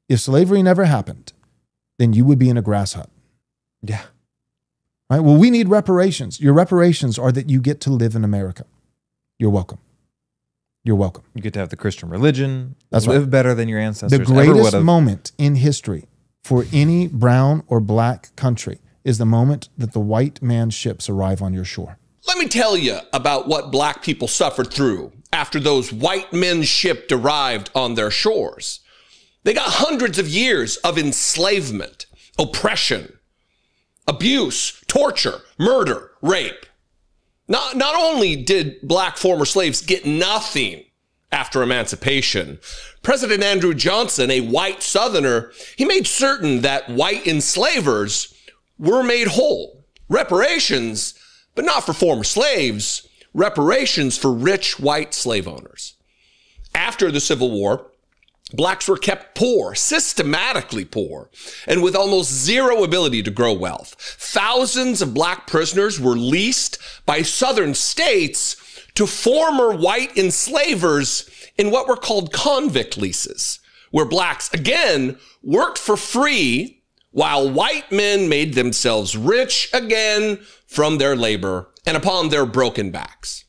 If slavery never happened, then you would be in a grass hut. Yeah. Right? Well, we need reparations. Your reparations are that you get to live in America. You're welcome. You're welcome. You get to have the Christian religion. That's live right. better than your ancestors. The greatest ever moment in history for any brown or black country is the moment that the white man's ships arrive on your shore. Let me tell you about what black people suffered through after those white men's ships arrived on their shores. They got hundreds of years of enslavement, oppression, abuse, torture, murder, rape. Not only did black former slaves get nothing after emancipation, President Andrew Johnson, a white Southerner, he made certain that white enslavers were made whole. Reparations, but not for former slaves, reparations for rich white slave owners. After the Civil War, blacks were kept poor, systematically poor, and with almost zero ability to grow wealth. Thousands of black prisoners were leased by Southern states to former white enslavers in what were called convict leases, where blacks, again, worked for free while white men made themselves rich again from their labor and upon their broken backs.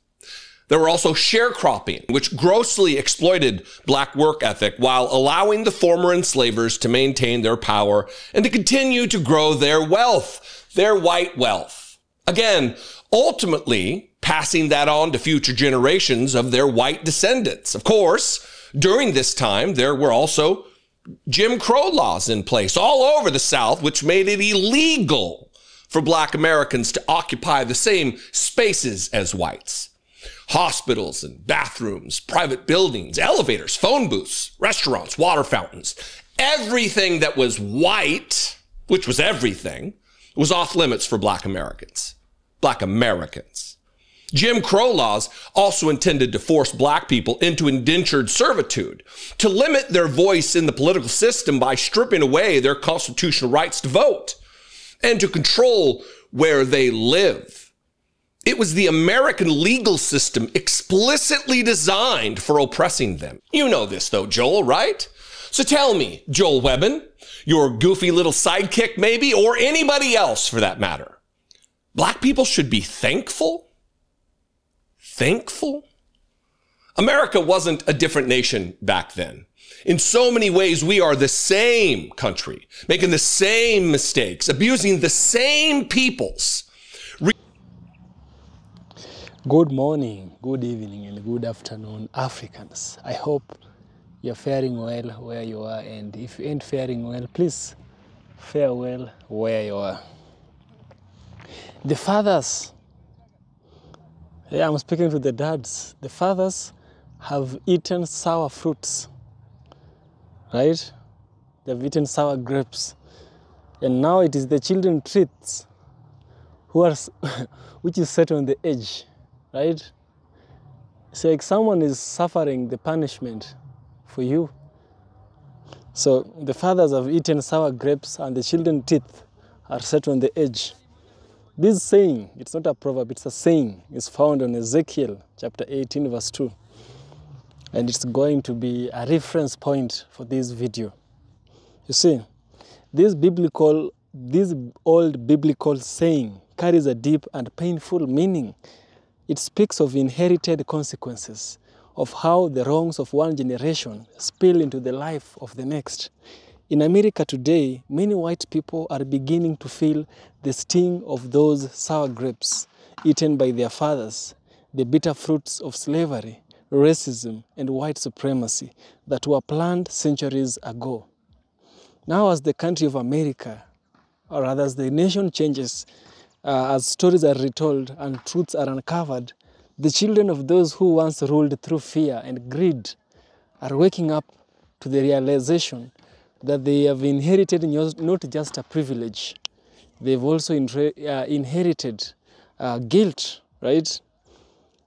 There were also sharecropping, which grossly exploited black work ethic while allowing the former enslavers to maintain their power and to continue to grow their wealth, their white wealth. Again, ultimately passing that on to future generations of their white descendants. Of course, during this time, there were also Jim Crow laws in place all over the South, which made it illegal for black Americans to occupy the same spaces as whites. Hospitals and bathrooms, private buildings, elevators, phone booths, restaurants, water fountains, everything that was white, which was everything, was off limits for black Americans. Black Americans. Jim Crow laws also intended to force black people into indentured servitude, to limit their voice in the political system by stripping away their constitutional rights to vote, and to control where they live. It was the American legal system explicitly designed for oppressing them. You know this though, Joel, right? So tell me, Joel Webbin, your goofy little sidekick maybe, or anybody else for that matter, black people should be thankful? Thankful? America wasn't a different nation back then. In so many ways, we are the same country, making the same mistakes, abusing the same peoples. Good morning, good evening, and good afternoon, Africans. I hope you're faring well where you are, and if you ain't faring well, please fare well where you are. The fathers, I'm speaking to the dads, the fathers have eaten sour fruits, right? They've eaten sour grapes, and now it is the children treats which is set on the edge. Right? It's like someone is suffering the punishment for you. So the fathers have eaten sour grapes and the children's teeth are set on the edge. This saying, it's not a proverb, it's a saying, is found on Ezekiel chapter 18 verse 2. And it's going to be a reference point for this video. You see, this old biblical saying carries a deep and painful meaning. It speaks of inherited consequences, of how the wrongs of one generation spill into the life of the next. In America today, many white people are beginning to feel the sting of those sour grapes eaten by their fathers, the bitter fruits of slavery, racism, and white supremacy that were planned centuries ago. Now, as the country of America, or rather as the nation changes, as stories are retold and truths are uncovered, the children of those who once ruled through fear and greed are waking up to the realization that they have inherited not just a privilege, they've also inherited guilt, right?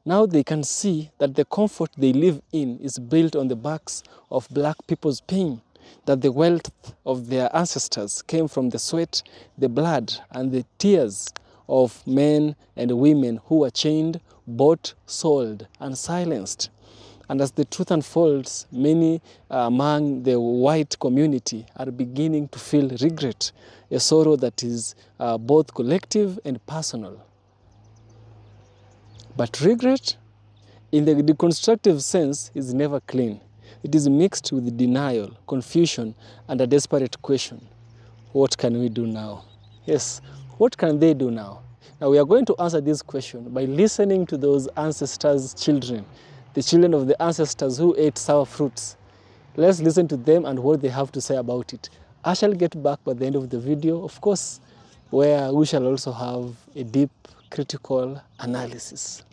Now they can see that the comfort they live in is built on the backs of black people's pain, that the wealth of their ancestors came from the sweat, the blood, and the tears of men and women who were chained, bought, sold, and silenced. And as the truth unfolds, many among the white community are beginning to feel regret, a sorrow that is both collective and personal. But regret, in the deconstructive sense, is never clean. It is mixed with denial, confusion, and a desperate question. What can we do now? Yes, what can they do now? Now we are going to answer this question by listening to those ancestors' children, the children of the ancestors who ate sour fruits. Let's listen to them and what they have to say about it. I shall get back by the end of the video, of course, where we shall also have a deep critical analysis.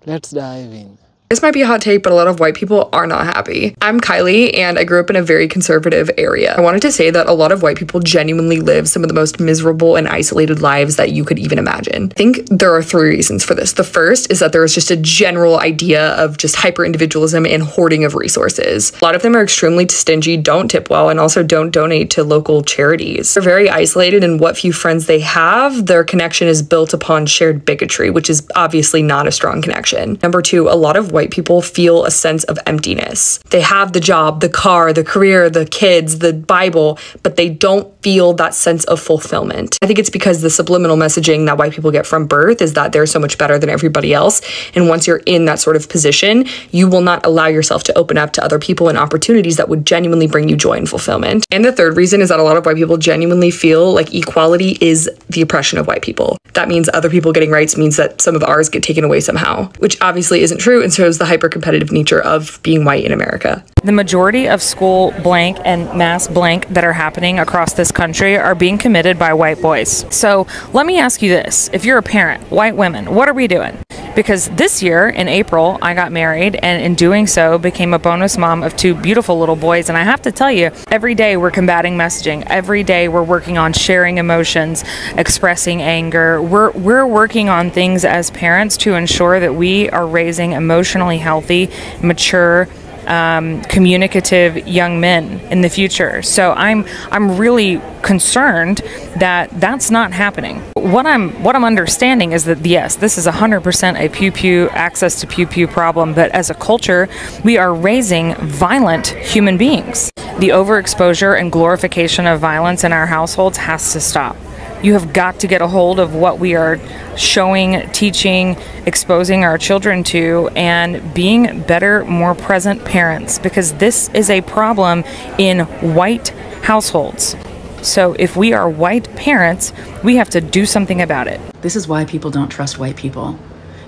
Let's dive in. This might be a hot take, but a lot of white people are not happy. I'm Kylie, and I grew up in a very conservative area. I wanted to say that a lot of white people genuinely live some of the most miserable and isolated lives that you could even imagine. I think there are 3 reasons for this. The first is that there is just a general idea of just hyper-individualism and hoarding of resources. A lot of them are extremely stingy, don't tip well, and also don't donate to local charities. They're very isolated, and what few friends they have, their connection is built upon shared bigotry, which is obviously not a strong connection. Number 2, a lot of white people feel a sense of emptiness. They have the job, the car, the career, the kids, the Bible, but they don't feel that sense of fulfillment. I think it's because the subliminal messaging that white people get from birth is that they're so much better than everybody else. And once you're in that sort of position, you will not allow yourself to open up to other people and opportunities that would genuinely bring you joy and fulfillment. And the third reason is that a lot of white people genuinely feel like equality is the oppression of white people. That means other people getting rights means that some of ours get taken away somehow, which obviously isn't true and shows the hyper-competitive nature of being white in America. The majority of school blank and mass blank that are happening across this country are being committed by white boys. So let me ask you this. If you're a parent, white women, what are we doing? Because this year in April, I got married, and in doing so became a bonus mom of 2 beautiful little boys. And I have to tell you, every day we're combating messaging. Every day we're working on sharing emotions, expressing anger. We're working on things as parents to ensure that we are raising emotionally healthy, mature, communicative young men in the future. So I'm really concerned that that's not happening. What I'm understanding is that yes, this is 100% a pew-pew access to pew-pew problem, but as a culture, we are raising violent human beings. The overexposure and glorification of violence in our households has to stop. You have got to get a hold of what we are showing, teaching, exposing our children to, and being better, more present parents, because this is a problem in white households. So if we are white parents, we have to do something about it. This is why people don't trust white people,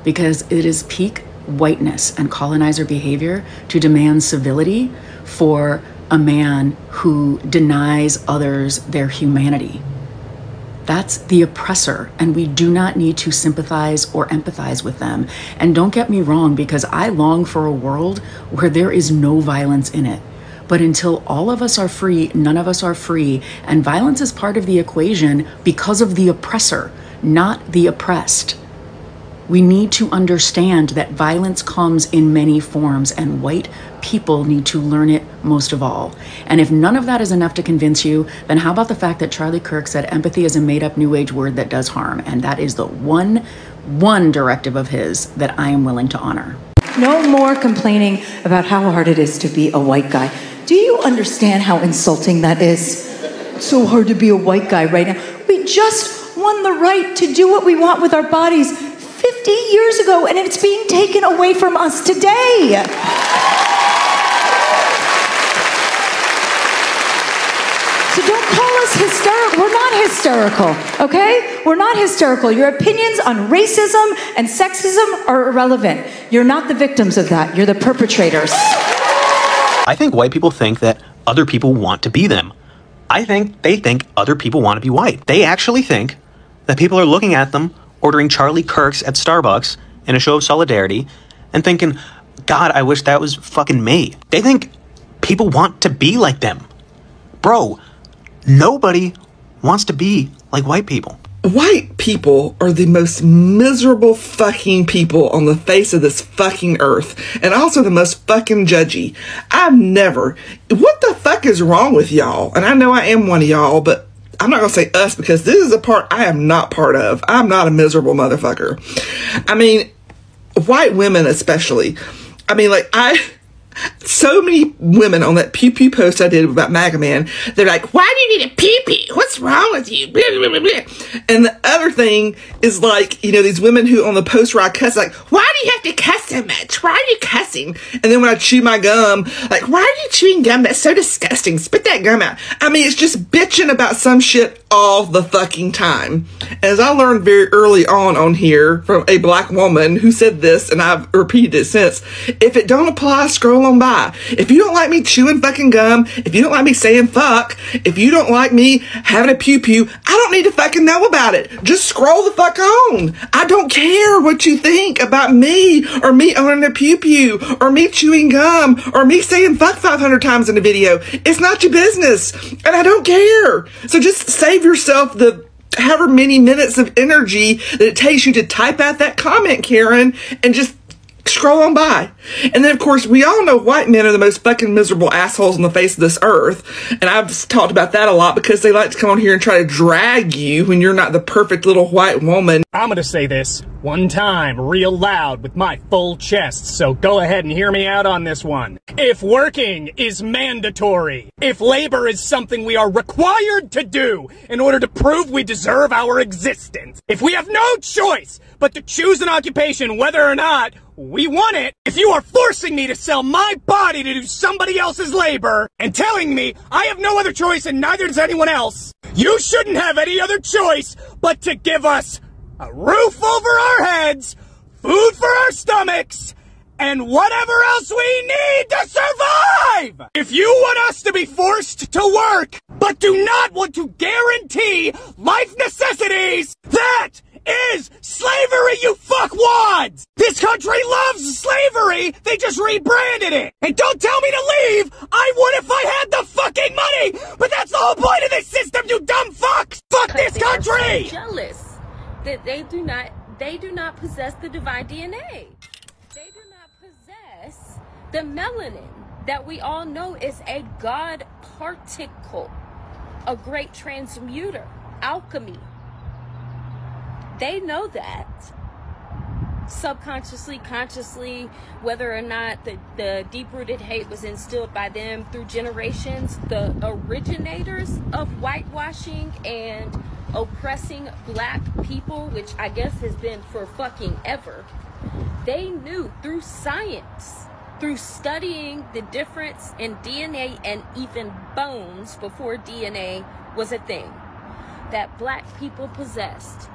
because it is peak whiteness and colonizer behavior to demand civility for a man who denies others their humanity. That's the oppressor, and we do not need to sympathize or empathize with them. And don't get me wrong, because I long for a world where there is no violence in it. But until all of us are free, none of us are free. And violence is part of the equation because of the oppressor, not the oppressed. We need to understand that violence comes in many forms, and white people need to learn it most of all. And if none of that is enough to convince you, then how about the fact that Charlie Kirk said empathy is a made-up new age word that does harm, and that is the one directive of his that I am willing to honor. No more complaining about how hard it is to be a white guy. Do you understand how insulting that is? It's so hard to be a white guy right now. We just won the right to do what we want with our bodies 50 years ago, and it's being taken away from us today. So don't call us hysterical. We're not hysterical, okay? We're not hysterical. Your opinions on racism and sexism are irrelevant. You're not the victims of that. You're the perpetrators. I think white people think that other people want to be them. I think they think other people want to be white. They actually think that people are looking at them ordering Charlie Kirks at Starbucks in a show of solidarity and thinking, God, I wish that was fucking me. They think people want to be like them. Bro, nobody wants to be like white people. White people are the most miserable fucking people on the face of this fucking earth, and also the most fucking judgy. What the fuck is wrong with y'all? And I know I am one of y'all, but I'm not gonna say us, because this is a part I am not part of. I'm not a miserable motherfucker. I mean, white women especially. I mean, like, So many women on that pew pew post I did about MAGA Man, they're like, why do you need a pew pew? What's wrong with you? Blah, blah, blah, blah. And the other thing is like, you know, these women who on the post where I cuss, like, why do you have to cuss so much? Why are you cussing? And then when I chew my gum, like, why are you chewing gum? That's so disgusting. Spit that gum out. I mean, it's just bitching about some shit all the fucking time. As I learned very early on here from a black woman who said this, and I've repeated it since, if it don't apply, scroll on by. If you don't like me chewing fucking gum, if you don't like me saying fuck, if you don't like me having a pew pew, I don't need to fucking know about it. Just scroll the fuck on. I don't care what you think about me, or me owning a pew pew, or me chewing gum, or me saying fuck 500 times in a video. It's not your business, and I don't care. So just save yourself the however many minutes of energy that it takes you to type out that comment, Karen, and just scroll on by. And then, of course, we all know white men are the most fucking miserable assholes on the face of this earth. And I've talked about that a lot because they like to come on here and try to drag you when you're not the perfect little white woman. I'm gonna say this one time real loud with my full chest, so go ahead and hear me out on this one. If working is mandatory, if labor is something we are required to do in order to prove we deserve our existence, if we have no choice but to choose an occupation whether or not we want it, if you are forcing me to sell my body to do somebody else's labor and telling me I have no other choice and neither does anyone else, you shouldn't have any other choice but to give us a roof over our heads, food for our stomachs, and whatever else we need to survive! If you want us to be forced to work, but do not want to guarantee life necessities, that is slavery, you fuckwads! This country loves slavery, they just rebranded it! And don't tell me to leave! I would if I had the fucking money! But that's the whole point of this system, you dumb fucks! Fuck this country! They are so jealous that they do not possess the divine DNA. They do not possess the melanin that we all know is a God particle, a great transmuter, alchemy. They know that. Subconsciously, consciously, whether or not the deep-rooted hate was instilled by them through generations, the originators of whitewashing and oppressing black people, which I guess has been for fucking ever, they knew through science, through studying the difference in DNA and even bones before DNA was a thing, that black people possessed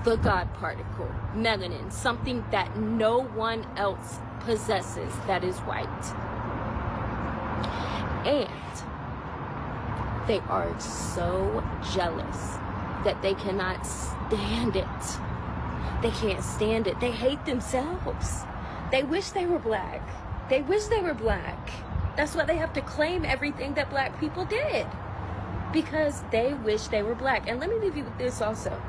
the God particle, melanin, something that no one else possesses that is white. And they are so jealous that they cannot stand it. They can't stand it. They hate themselves. They wish they were black. They wish they were black. That's why they have to claim everything that black people did, because they wish they were black. And let me leave you with this also.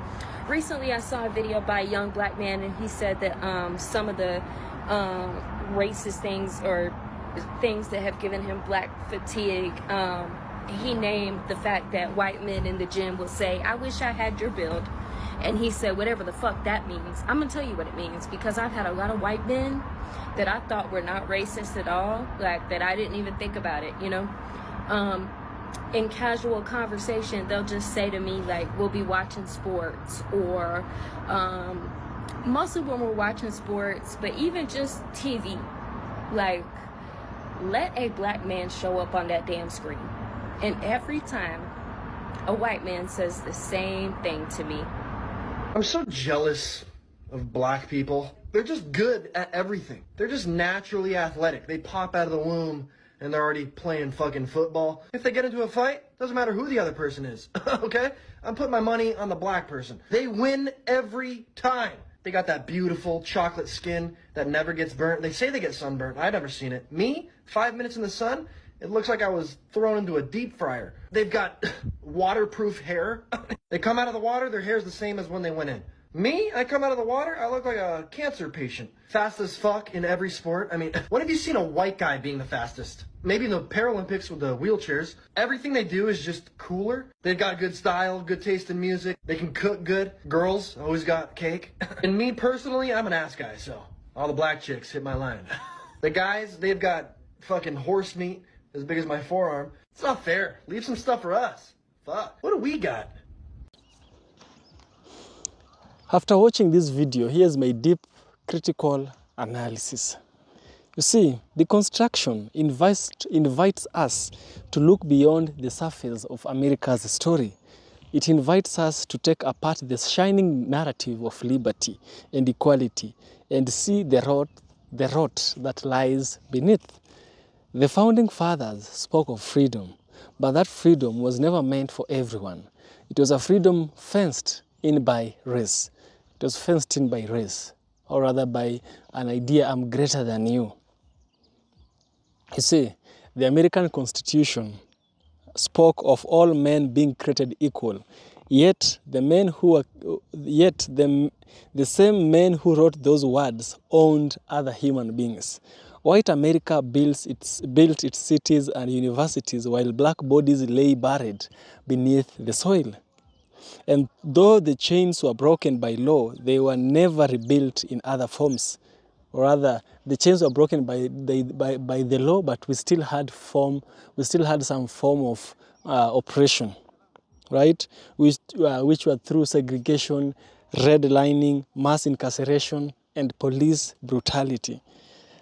Recently, I saw a video by a young black man, and he said that some of the racist things or things that have given him black fatigue, he named the fact that white men in the gym will say, I wish I had your build. And he said, whatever the fuck that means. I'm gonna tell you what it means, because I've had a lot of white men that I thought were not racist at all, like that I didn't even think about it, you know. In casual conversation, they'll just say to me, like, we'll be watching sports, or mostly when we're watching sports, but even just TV, like, let a black man show up on that damn screen. And every time a white man says the same thing to me. I'm so jealous of black people. They're just good at everything. They're just naturally athletic. They pop out of the womb and they're already playing fucking football. If they get into a fight, doesn't matter who the other person is, okay? I'm putting my money on the black person. They win every time. They got that beautiful chocolate skin that never gets burnt. They say they get sunburnt. I've never seen it. Me, 5 minutes in the sun, it looks like I was thrown into a deep fryer. They've got waterproof hair. They come out of the water, their hair's the same as when they went in. Me, I come out of the water, I look like a cancer patient. Fast as fuck in every sport. I mean, when have you seen a white guy being the fastest? Maybe in the Paralympics with the wheelchairs. Everything they do is just cooler. They've got good style, good taste in music. They can cook good. Girls always got cake. And me personally, I'm an ass guy, so all the black chicks hit my line. The guys, they've got fucking horse meat as big as my forearm. It's not fair. Leave some stuff for us. Fuck. What do we got? After watching this video, here's my deep critical analysis. You see, deconstruction invites us to look beyond the surface of America's story. It invites us to take apart the shining narrative of liberty and equality and see the rot that lies beneath. The founding fathers spoke of freedom, but that freedom was never meant for everyone. It was a freedom fenced in by race. It was fenced in by race, or rather by an idea, I'm greater than you. You see, the American Constitution spoke of all men being created equal, yet the same men who wrote those words owned other human beings. White America built its cities and universities while black bodies lay buried beneath the soil. And though the chains were broken by law, they were never rebuilt in other forms. Or rather, the chains were broken by the law, but we still had some form of oppression, right? Which were through segregation, redlining, mass incarceration, and police brutality.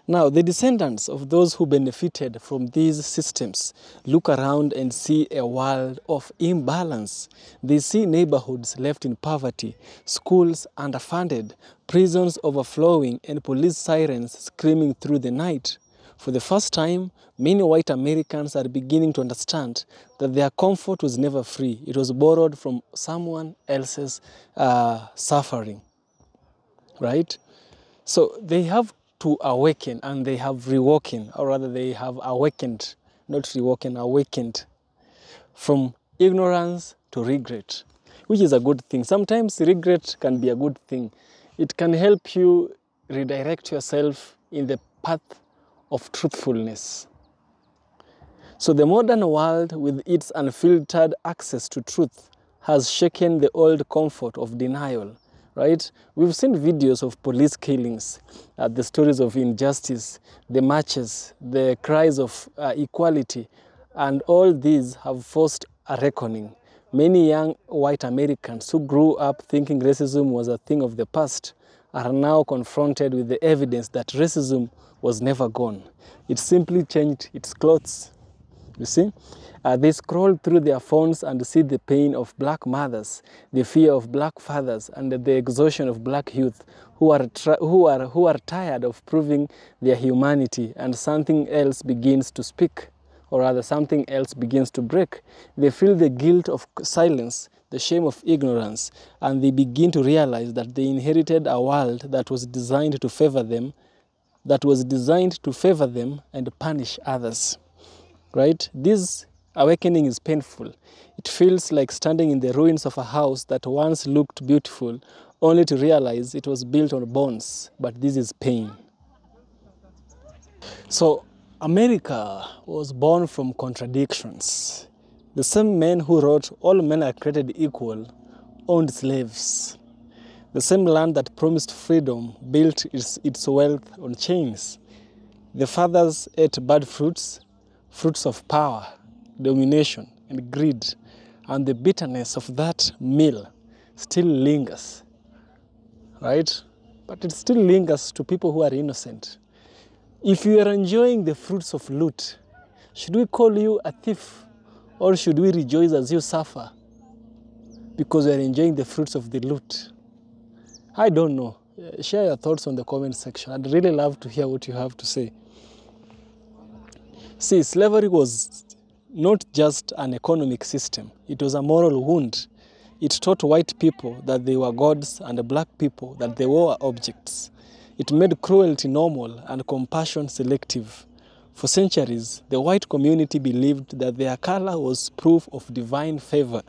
Now, the descendants of those who benefited from these systems look around and see a world of imbalance. They see neighborhoods left in poverty, schools underfunded, prisons overflowing, and police sirens screaming through the night. For the first time, many white Americans are beginning to understand that their comfort was never free. It was borrowed from someone else's suffering, right? So they have to awaken, and they have rewoken, or rather they have awakened, not rewoken, awakened from ignorance to regret, which is a good thing. Sometimes regret can be a good thing. It can help you redirect yourself in the path of truthfulness. So the modern world, with its unfiltered access to truth, has shaken the old comfort of denial. Right? We've seen videos of police killings, the stories of injustice, the marches, the cries of equality, and all these have forced a reckoning. Many young white Americans who grew up thinking racism was a thing of the past are now confronted with the evidence that racism was never gone. It simply changed its clothes. You see? They scroll through their phones and see the pain of black mothers, the fear of black fathers, and the exhaustion of black youth who are tired of proving their humanity, and something else begins to speak, or rather something else begins to break. They feel the guilt of silence, the shame of ignorance, and they begin to realize that they inherited a world that was designed to favor them, and punish others. Right? This awakening is painful. It feels like standing in the ruins of a house that once looked beautiful, only to realize it was built on bones, but this is pain. So, America was born from contradictions. The same men who wrote, "All men are created equal," owned slaves. The same land that promised freedom built its wealth on chains. The fathers ate bad fruits of power, domination, and greed, and the bitterness of that meal still lingers, right? But it still lingers to people who are innocent. If you are enjoying the fruits of loot, should we call you a thief, or should we rejoice as you suffer because you are enjoying the fruits of the loot? I don't know. Share your thoughts on the comment section. I'd really love to hear what you have to say. See, slavery was not just an economic system. It was a moral wound. It taught white people that they were gods and black people that they were objects. It made cruelty normal and compassion selective. For centuries, the white community believed that their color was proof of divine favor.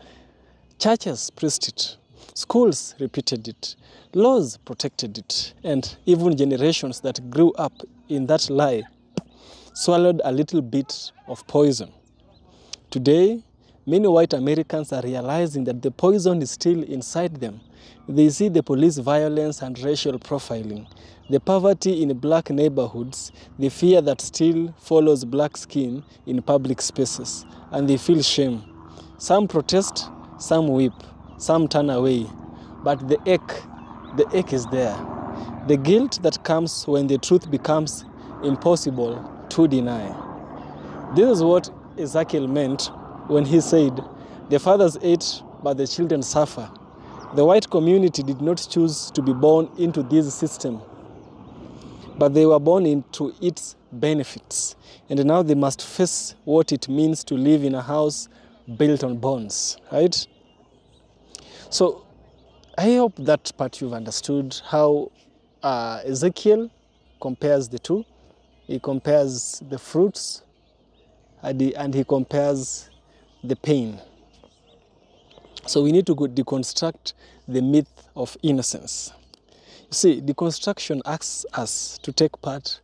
Churches preached it. Schools repeated it. Laws protected it. And even generations that grew up in that lie swallowed a little bit of poison. Today, Many white Americans are realizing that the poison is still inside them. They see the police violence and racial profiling, the poverty in black neighborhoods, the fear that still follows black skin in public spaces, and they feel shame. Some protest, some weep, some turn away, but the ache is there. The guilt that comes when the truth becomes impossible to deny. This is what Ezekiel meant when he said, "The fathers ate, but the children suffer." The white community did not choose to be born into this system, but they were born into its benefits. And now they must face what it means to live in a house built on bonds, right? So I hope that part you've understood how Ezekiel compares the two. He compares the fruits and he compares the pain. So we need to deconstruct the myth of innocence. You see, deconstruction asks us to take part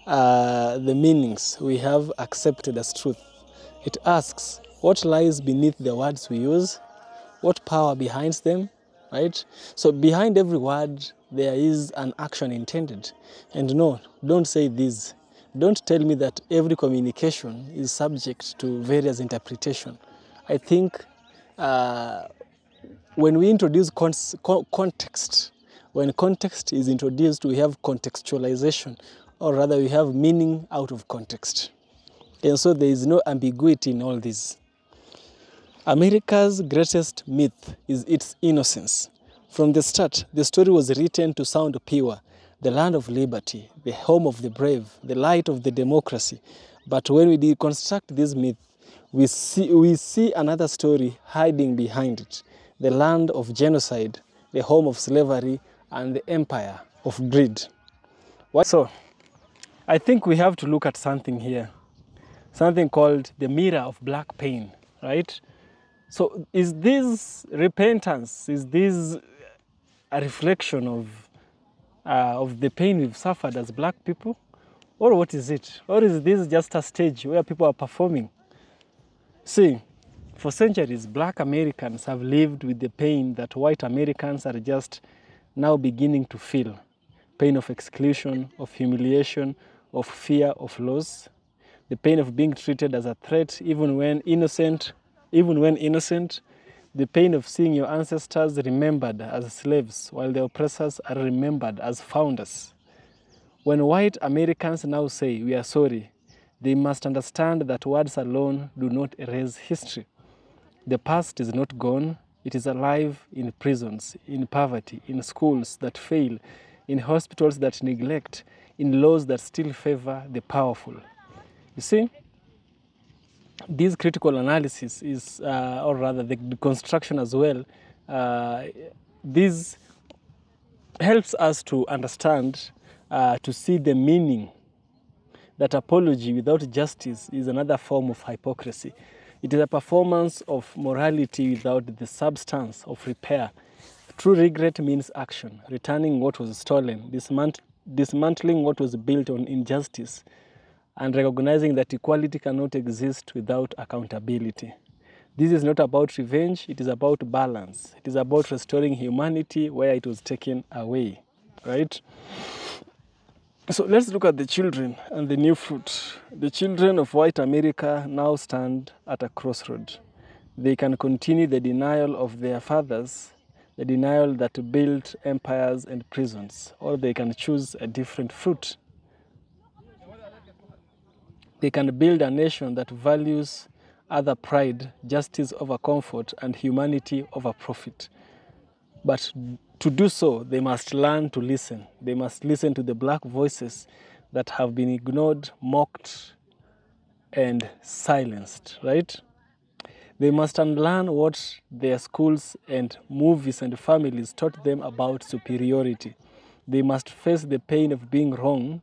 the meanings we have accepted as truth. It asks what lies beneath the words we use, what power behind them, right? So behind every word, there is an action intended. And no, don't say this. Don't tell me that every communication is subject to various interpretation. I think when we introduce context, when context is introduced, we have contextualization, or rather we have meaning out of context. And so there is no ambiguity in all this. America's greatest myth is its innocence. From the start, the story was written to sound pure, the land of liberty, the home of the brave, the light of the democracy. But when we deconstruct this myth, we see another story hiding behind it, the land of genocide, the home of slavery, and the empire of greed. So, I think we have to look at something here, something called the mirror of black pain, right? So is this repentance, is this a reflection of the pain we've suffered as black people? Or what is it? Or is this just a stage where people are performing? See, for centuries, black Americans have lived with the pain that white Americans are just now beginning to feel. Pain of exclusion, of humiliation, of fear of loss. The pain of being treated as a threat even when innocent. The pain of seeing your ancestors remembered as slaves while the oppressors are remembered as founders. When white Americans now say we are sorry, they must understand that words alone do not erase history. The past is not gone, it is alive in prisons, in poverty, in schools that fail, in hospitals that neglect, in laws that still favor the powerful. You see, this critical analysis is, or rather the deconstruction as well, this helps us to understand, to see the meaning that apology without justice is another form of hypocrisy. It is a performance of morality without the substance of repair. True regret means action, returning what was stolen, dismantling what was built on injustice, and recognizing that equality cannot exist without accountability. This is not about revenge, it is about balance. It is about restoring humanity where it was taken away, right? So let's look at the children and the new fruit. The children of white America now stand at a crossroad. They can continue the denial of their fathers, the denial that built empires and prisons, or they can choose a different fruit. They can build a nation that values other pride, justice over comfort, and humanity over profit. But to do so, they must learn to listen. They must listen to the black voices that have been ignored, mocked, and silenced, right? They must unlearn what their schools and movies and families taught them about superiority. They must face the pain of being wrong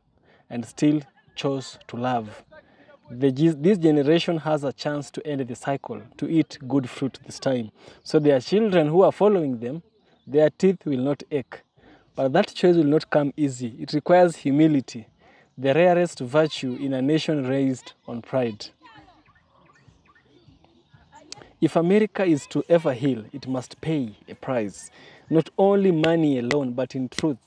and still chose to love. This generation has a chance to end the cycle, to eat good fruit this time. So their children who are following them, their teeth will not ache. But that choice will not come easy. It requires humility, the rarest virtue in a nation raised on pride. If America is to ever heal, it must pay a price. Not only money alone, but in truth.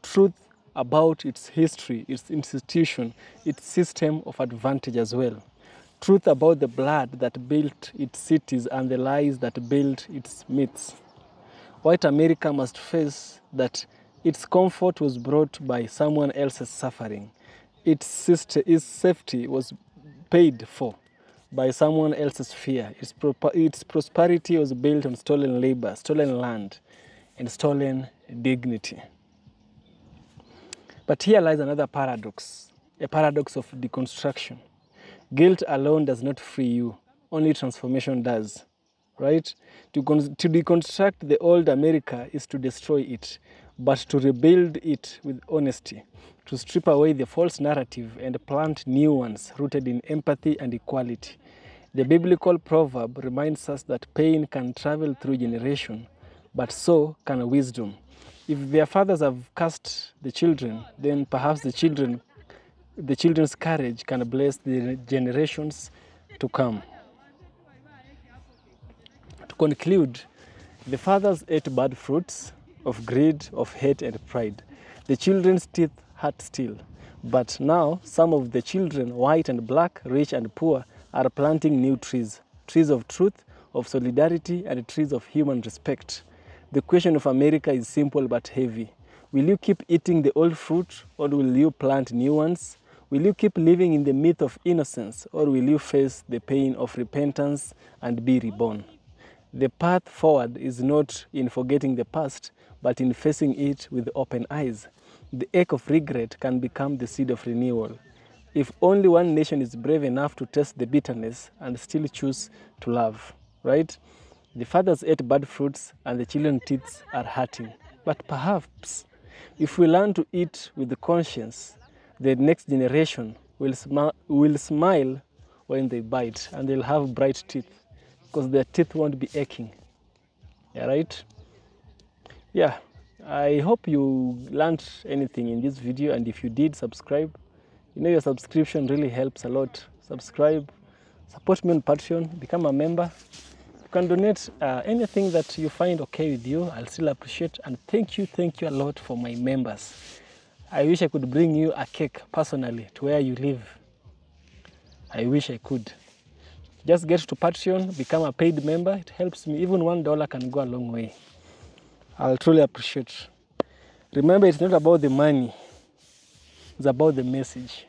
Truth about its history, its institution, its system of advantage as well. Truth about the blood that built its cities and the lies that built its myths. White America must face that its comfort was brought by someone else's suffering. Its safety was paid for by someone else's fear. Its prosperity was built on stolen labor, stolen land, and stolen dignity. But here lies another paradox, a paradox of deconstruction. Guilt alone does not free you, only transformation does, right? To deconstruct the old America is to destroy it, but to rebuild it with honesty, to strip away the false narrative and plant new ones rooted in empathy and equality. The biblical proverb reminds us that pain can travel through generation, but so can wisdom. If their fathers have cursed the children, then perhaps the children's courage can bless the generations to come. To conclude, the fathers ate bad fruits of greed, of hate and pride. The children's teeth hurt still. But now some of the children, white and black, rich and poor, are planting new trees. Trees of truth, of solidarity, and trees of human respect. The question of America is simple but heavy. Will you keep eating the old fruit, or will you plant new ones? Will you keep living in the myth of innocence, or will you face the pain of repentance and be reborn? The path forward is not in forgetting the past, but in facing it with open eyes. The ache of regret can become the seed of renewal. If only one nation is brave enough to taste the bitterness and still choose to love, right? The fathers ate bad fruits and the children's teeth are hurting. But perhaps, if we learn to eat with the conscience, the next generation will smile when they bite, and they'll have bright teeth because their teeth won't be aching. Yeah, right? Yeah, I hope you learned anything in this video, and if you did, subscribe. You know, your subscription really helps a lot. Subscribe, support me on Patreon, become a member. You can donate anything that you find okay with you. I'll still appreciate, and thank you a lot for my members. I wish I could bring you a cake personally to where you live. I wish I could. Just get to Patreon, become a paid member. It helps me. Even $1 can go a long way. I'll truly appreciate. Remember, it's not about the money. It's about the message.